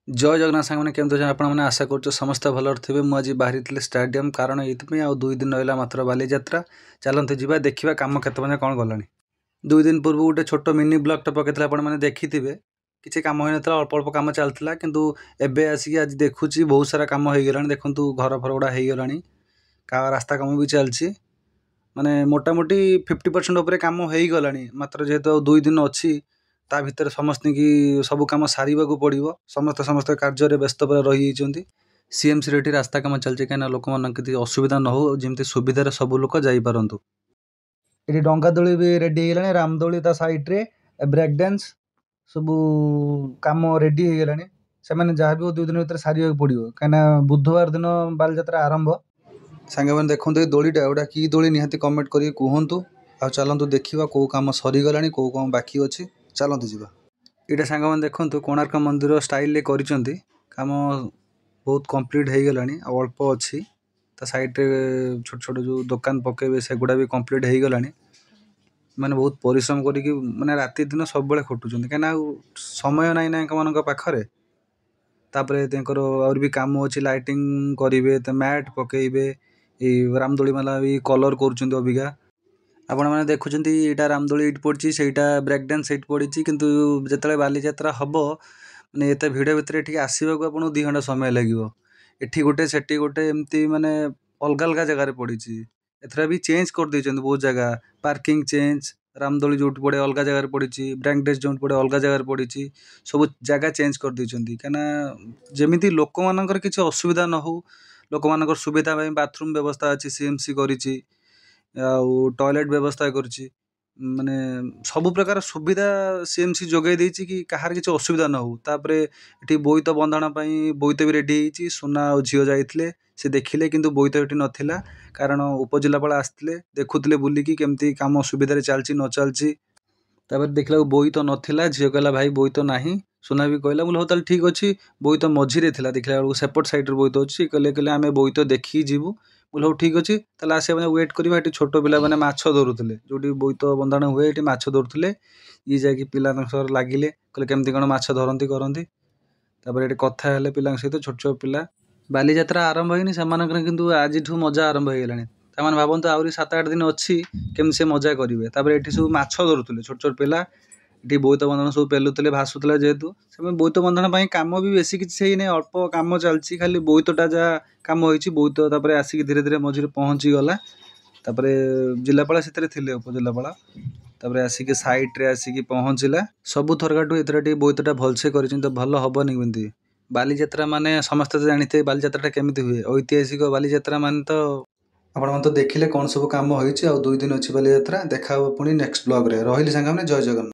जय जगन्नाथ सामने केमती अछन आपण माने आशा करूछु समस्त भलर थिबे। मु आज बाहरी स्टाडियम कारण एइथि आ 2 दिन रहला मात्र बालीयात्रा चलते जीवा देखिबा काम केते बने कोन गलानी। 2 दिन पूर्व गोटे छोट मिनी ब्लॉग टा पकेतला आपण माने देखिथिबे किछि काम होय नतला अल्प अल्प काम चलतला किंतु एबे आसी आज देखुची बहुत सारा काम होई गेलानी। देखंतु घर फरगुडा होई गेलानी का रास्ता काम भी चलची माने मोटा मोटी 50% ऊपर काम होई गलानी। मात्र जेहेतु 2 दिन अछि ता भितर समस्त की सब कम सारे पड़ो समस्त समस्त कार्य व्यस्त पर रही सीएमसी रेटी रास्ता कम चलती कहीं लोक मान कि असुविधा न हो जमी सुविधार सब लोक जापरतु। ये डंगा दोली भी रेडी है रामदोली सैड्रे ब्रेक डांस सब कम रेडी हो गलानी। से जहाँ भी 2 दिन भर सारे पड़ो कहीं बुधवार दिन बालीयात्रा आरंभ। सांगे मैंने देखते दोलीटा गोटा कि दोली निहाती कमेंट करिए कहतु आ चलतु देखा कौ कम सरीगला कौ कम बाकी अच्छी चलतु जी। ये सांग मैंने देखु कोणार्क मंदिर स्टाइल कम बहुत कंप्लीट हो गला अल्प अच्छी साइड्रे छोट छोट जो दुकान पकेबे से गुड़ा भी कंप्लीट हो गला। मैंने बहुत परिश्रम करी माने राति दिन सब बेले खटुचंती कहीं समय नाई ना पाखरे और भी काम अच्छी लाइटिंग करेंगे मैट पकेबे रामदोली माला भी कलर कर अबिका आपण मैंने देखुं यहाँ रामदोली इट पड़ी से ब्रेक डांस सैट पड़ी किंतु जिते बालीयात्रा हम मैंने ये भिड़ भितर ये आसवाक आपको 2 घंटा समय लगे। एठी गोटे सेठी गोटे एमती माने अलग अलग जगार पड़ी एथरा भी चेंज कर देइछन बहुत जगह पार्किंग चेंज रामदोली जो पड़े अलग जगार पड़ी ब्रेक डांस जो पड़े अलग जगार पड़ी सब जगह चेंज कर देइछन कहीं जमी लोक मानकर किसी असुविधा न हो लोक मानकर सुविधा बाथरूम व्यवस्था अच्छी सीएमसी करिछि टॉयलेट व्यवस्था करुच्ची माने सब प्रकार सुविधा सीएमसी जोगाई देछि कि कहार किसी असुविधा न हो। तापरे एठी बोईत बंधन बोईत भी रेडी होइछि सोना और झील जाइथिले से देखिले किंतु बोईत एठी नथिला कारण उपजिलापाल आसथिले देखुथिले बुलिकी केमती काम सुविधा चलछि न चलछि। तापर देखला बोईत नथिला झील कहला भाई बोईत नाही सोना भी कहला बोले हो ताल ठीक अच्छी बोईत मझीरे थिला देखला बेलू सेपट साइड बोईत अच्छी कहले आम बोईत देखी जीवु बोले हो ठीक अच्छे ताला आसे वेट करवा छोट पिला मैंने माछ धरुले जो बोईत बंधाण हुए ये माछ धरुले ये जाकि पिला लगिले कहले केमती कौन माछ धरती करती ये कथा है पिला सहित छोट छोट पिला बालीयात्रा आरंभ होनी से किंतु आज मजा आरंभ हो गलानी। ताମାନେ भावନ୍ତୁ आहुरी 7-8 दिन अच्छी केमती से मजा करेंगे। तापर ये सब माछ धरुले छोट छोट पिला ये बोईत बंधन सब पेलुले भासुला जेहेतु से बोईत बंधन कम भी बेसी किसी नहीं अल्प कम चलती खाली बोईतटा जहाँ कम होती बोईत तापर आसिक धीरे धीरे मझे पहुँची गला जिलापाल से उपजिलापाल तापर आसिक साइड्रे आसिक पहुँचला सबू थरकाठू एथर बोईतटा भलसे कर भल हेनी केमती बालीयात्रा माने समस्त जानते बालीयात्रा केमी हुए ऐतिहासिक बालीयात्रा मान तो आपण तो देखिले कौन सब कम हो 2 दिन अच्छी बालीयात्रा देखा पुणी नेक्स्ट ब्लॉग रे रही सांगे जय जगन्नाथ।